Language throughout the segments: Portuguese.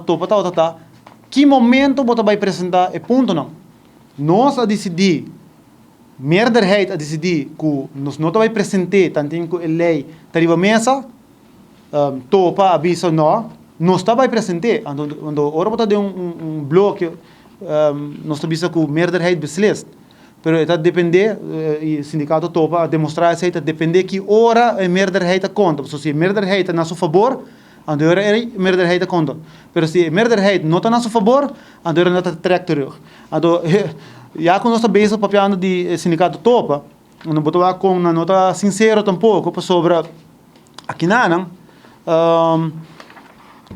topa tá, que momento você vai apresentar é ponto não. Nós a decidir, meerderheid a decidir que nós não vai apresentar, tanto que a lei está na mesa, topa, avisa não, nós está vai apresentar, quando ora você tem bloco, nós avisa que a meerderheid beslist, pero está depender, o sindicato topa demonstrar isso, está depender que hora a meerderheid conta, se a meerderheid na seu favor, andor er meerderheid conta. Pero se meerderheid não está a seu favor, andor não está trek terug. Andor já quando nós bezig papiando de sindicato topa, não botou com uma nota sincero tampouco sobre aqui não.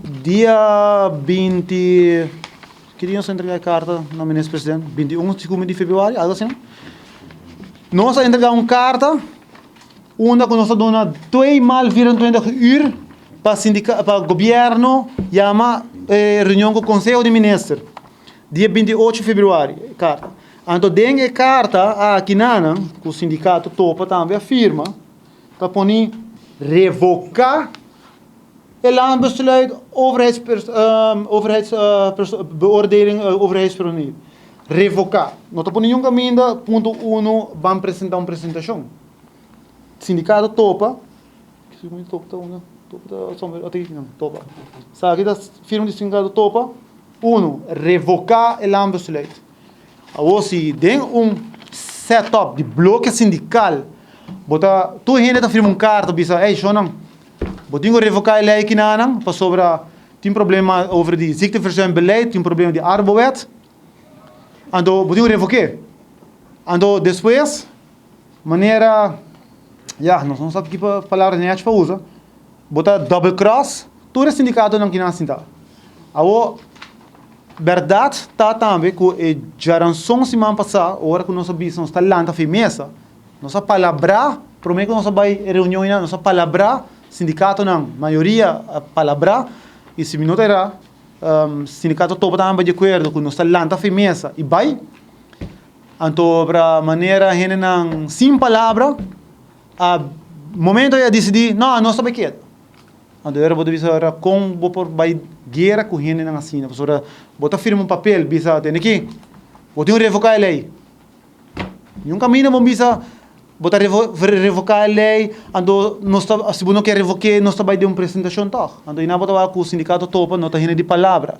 Dia 20 queriam entregar a carta no ministro presidente 21 de fevereiro, algo assim. Nós entregar uma carta onde nós dona 2 mal 24 uur para o governo chama reunião com o Conselho de Ministros dia 28 de fevereiro, carta. Então, dengue carta aqui na que o sindicato topa também afirma, que pode revocar o landbesluit overheidsbeoordeling, overheidsverordening. Revocar. Não está por nenhum caminho, ponto 1, vamos apresentar uma apresentação. Sindicato topa, topa. Sabe que firma de sindicato topa, 1, revocar o landbesluit. Ou se tem setup de bloco sindical, bota tu ainda firma carta, bisa, ei, Jonam, botinho revocar a lei que não, para sobre tem problema over de ziekteverzuimbeleid, tem problema de arbowet, então botinho revocar. Então depois, maneira, não sabe que palavra nem para usar, bota double cross, todo o sindicato não quer sentar. Aí verdade está também que já não são semana passada, hora que nossa visão está lá na mesa, nossa palavra, prometo que nossa vai reunião ainda, nossa palavra, sindicato não, maioria palavra, e se minuto era, sindicato topa também de acordo com nossa lá na mesa, e vai, então para maneira gente não sem palavra, a momento é decidir, não, nossa vai quieto. Então era botar bisa com por vai guerra com gente na assina, para botar firma papel, bisa tem aqui, botar revocar a lei. E caminho bom bisa botar revocar a lei, então nós se não quer revocar, nós vai dar uma apresentação tá. Então ina botar com o sindicato topa, não tá de palavra.